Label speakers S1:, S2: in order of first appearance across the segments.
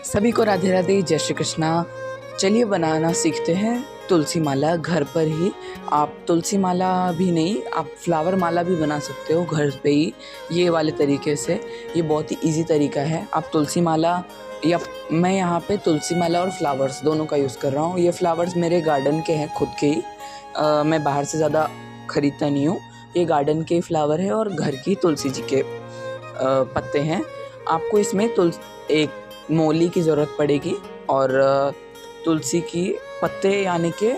S1: सभी को राधे राधे, जय श्री कृष्णा। चलिए बनाना सीखते हैं तुलसी माला घर पर ही। आप तुलसी माला भी नहीं, आप फ्लावर माला भी बना सकते हो घर पे ही, ये वाले तरीके से। ये बहुत ही इजी तरीका है। आप तुलसी माला या मैं यहाँ पे तुलसी माला और फ्लावर्स दोनों का यूज़ कर रहा हूँ। ये फ्लावर्स मेरे गार्डन के हैं, खुद के ही। मैं बाहर से ज़्यादा ख़रीदता नहीं हूँ। ये गार्डन के फ्लावर है और घर की तुलसी जी के पत्ते हैं। आपको इसमें एक मोली की ज़रूरत पड़ेगी और तुलसी की पत्ते यानी कि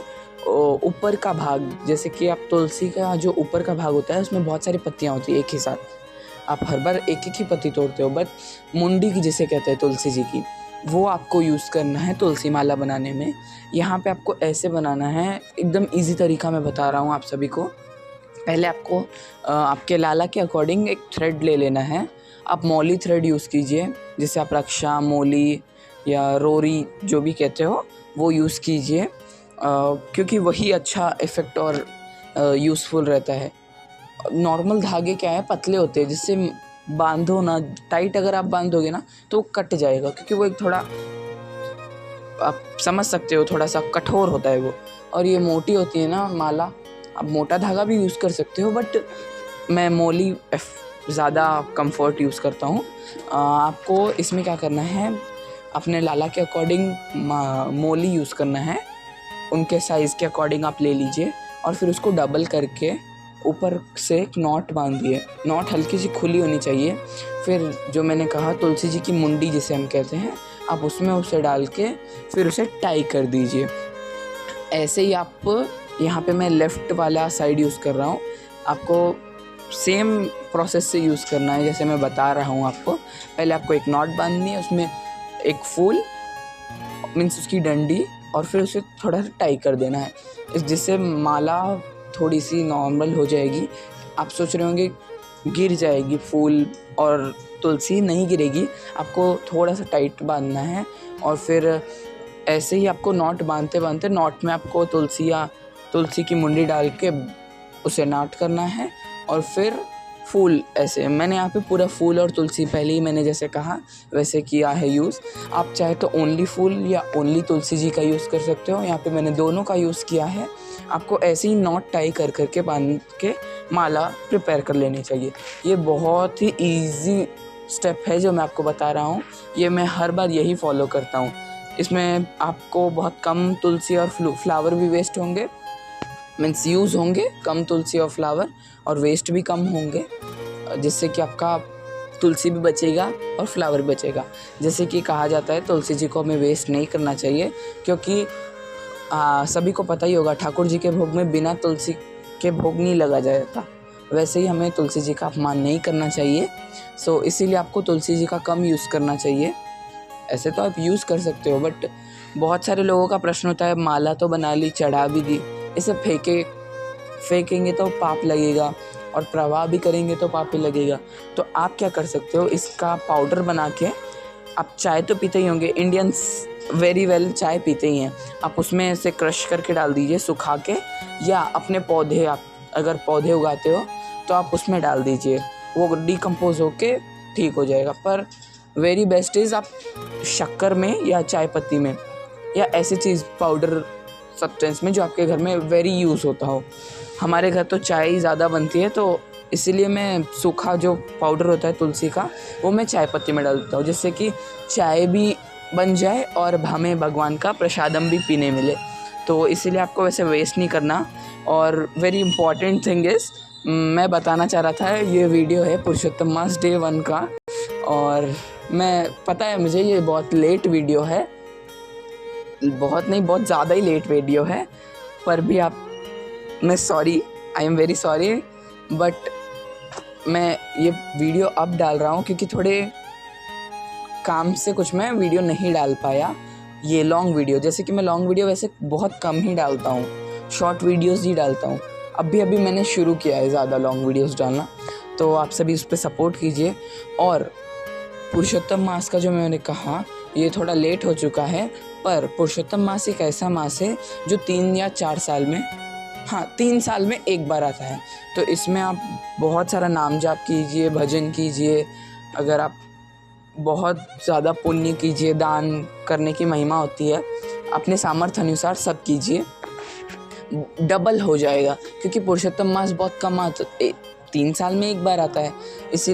S1: ऊपर का भाग, जैसे कि आप तुलसी का जो ऊपर का भाग होता है उसमें बहुत सारी पत्तियां होती है एक ही साथ। आप हर बार एक एक ही पत्ती तोड़ते हो, बट मुंडी की जिसे कहते हैं तुलसी जी की, वो आपको यूज़ करना है तुलसी माला बनाने में। यहाँ पे आपको ऐसे बनाना है, एकदम इजी तरीका मैं बता रहा हूँ आप सभी को। पहले आपको आपके लाला के अकॉर्डिंग एक थ्रेड ले लेना है। आप मौली थ्रेड यूज़ कीजिए, जिसे आप रक्षा, मौली या रोरी जो भी कहते हो वो यूज़ कीजिए, क्योंकि वही अच्छा इफ़ेक्ट और यूज़फुल रहता है। नॉर्मल धागे क्या है, पतले होते हैं, जिससे बांधो ना टाइट, अगर आप बांधोगे ना तो कट जाएगा, क्योंकि वो एक थोड़ा, आप समझ सकते हो, थोड़ा सा कठोर होता है वो। और ये मोटी होती है ना माला, आप मोटा धागा भी यूज़ कर सकते हो, बट मैं मोली ज़्यादा कंफर्ट यूज़ करता हूँ। आपको इसमें क्या करना है, अपने लाला के अकॉर्डिंग मोली यूज़ करना है। उनके साइज़ के अकॉर्डिंग आप ले लीजिए और फिर उसको डबल करके ऊपर से एक नॉट बांधिए। नॉट हल्की सी खुली होनी चाहिए। फिर जो मैंने कहा तुलसी जी की मुंडी जिसे हम कहते हैं, आप उसमें उसे डाल के फिर उसे टाई कर दीजिए। ऐसे ही आप, यहाँ पे मैं लेफ़्ट वाला साइड यूज़ कर रहा हूँ, आपको सेम प्रोसेस से यूज़ करना है जैसे मैं बता रहा हूँ आपको। पहले आपको एक नॉट बांधनी है, उसमें एक फूल मीन्स उसकी डंडी, और फिर उसे थोड़ा सा टाई कर देना है, जिससे माला थोड़ी सी नॉर्मल हो जाएगी। आप सोच रहे होंगे गिर जाएगी फूल, और तुलसी नहीं गिरेगी। आपको थोड़ा सा टाइट बांधना है और फिर ऐसे ही आपको नॉट बांधते बांधते, नॉट में आपको तुलसी की मुंडी डाल के उसे नॉट करना है। और फिर फूल, ऐसे मैंने यहाँ पे पूरा फूल और तुलसी पहले ही मैंने जैसे कहा वैसे किया है यूज़। आप चाहे तो ओनली फूल या ओनली तुलसी जी का यूज़ कर सकते हो। यहाँ पे मैंने दोनों का यूज़ किया है। आपको ऐसे ही नॉट टाई कर करके बांध के माला प्रिपेयर कर लेनी चाहिए। ये बहुत ही ईजी स्टेप है जो मैं आपको बता रहा हूँ। ये मैं हर बार यही फॉलो करता हूँ। इसमें आपको बहुत कम तुलसी और फ्लावर भी वेस्ट होंगे, मीन्स यूज़ होंगे कम तुलसी और फ्लावर, और वेस्ट भी कम होंगे, जिससे कि आपका तुलसी भी बचेगा और फ्लावर भी बचेगा। जैसे कि कहा जाता है तुलसी जी को हमें वेस्ट नहीं करना चाहिए, क्योंकि सभी को पता ही होगा ठाकुर जी के भोग में बिना तुलसी के भोग नहीं लगा जाता। वैसे ही हमें तुलसी जी का अपमान नहीं करना चाहिए। सो इसीलिए आपको तुलसी जी का कम यूज़ करना चाहिए। ऐसे तो आप यूज़ कर सकते हो, बट बहुत सारे लोगों का प्रश्न होता है, माला तो बना ली, चढ़ा भी दी, इसे फेंकेंगे तो पाप लगेगा, और प्रवाह भी करेंगे तो पाप ही लगेगा। तो आप क्या कर सकते हो, इसका पाउडर बना के, आप चाय तो पीते ही होंगे, इंडियंस वेरी वेल चाय पीते ही हैं। आप उसमें से क्रश करके डाल दीजिए सुखा के, या अपने पौधे, आप अगर पौधे उगाते हो तो आप उसमें डाल दीजिए, वो डिकम्पोज होके ठीक हो जाएगा। पर वेरी बेस्ट इज़ आप शक्कर में या चाय पत्ती में या ऐसी चीज़ पाउडर सब्सटेंस में जो आपके घर में वेरी यूज़ होता हो। हमारे घर तो चाय ही ज़्यादा बनती है, तो इसीलिए मैं सूखा जो पाउडर होता है तुलसी का, वो मैं चाय पत्ती में डालता हूँ, जिससे कि चाय भी बन जाए और हमें भगवान का प्रसादम भी पीने मिले। तो इसीलिए आपको वैसे वेस्ट नहीं करना। और वेरी इंपॉर्टेंट थिंग इज़, मैं बताना चाह रहा था, ये वीडियो है पुरुषोत्तम मास डे 1 का, और मैं पता है मुझे ये बहुत लेट वीडियो है, बहुत नहीं बहुत ज़्यादा ही लेट वीडियो है, पर भी मैं sorry, I am very sorry, but मैं ये वीडियो अब डाल रहा हूँ क्योंकि थोड़े काम से कुछ मैं वीडियो नहीं डाल पाया। ये लॉन्ग वीडियो, जैसे कि मैं लॉन्ग वीडियो वैसे बहुत कम ही डालता हूँ, शॉर्ट वीडियोस ही डालता हूँ। अभी मैंने शुरू किया है ज़्यादा लॉन्ग वीडियोस डालना, तो आप सभी उस पर सपोर्ट कीजिए। और पुरुषोत्तम मास का जो मैंने कहा, ये थोड़ा लेट हो चुका है, पर पुरुषोत्तम मास एक ऐसा मास है जो 3 या 4 साल में, 3 साल में एक बार आता है। तो इसमें आप बहुत सारा नाम जाप कीजिए, भजन कीजिए। अगर आप बहुत ज़्यादा पुण्य कीजिए, दान करने की महिमा होती है। अपने सामर्थ्य अनुसार सब कीजिए, डबल हो जाएगा, क्योंकि पुरुषोत्तम मास बहुत कम 3 साल में एक बार आता है, इसीलिए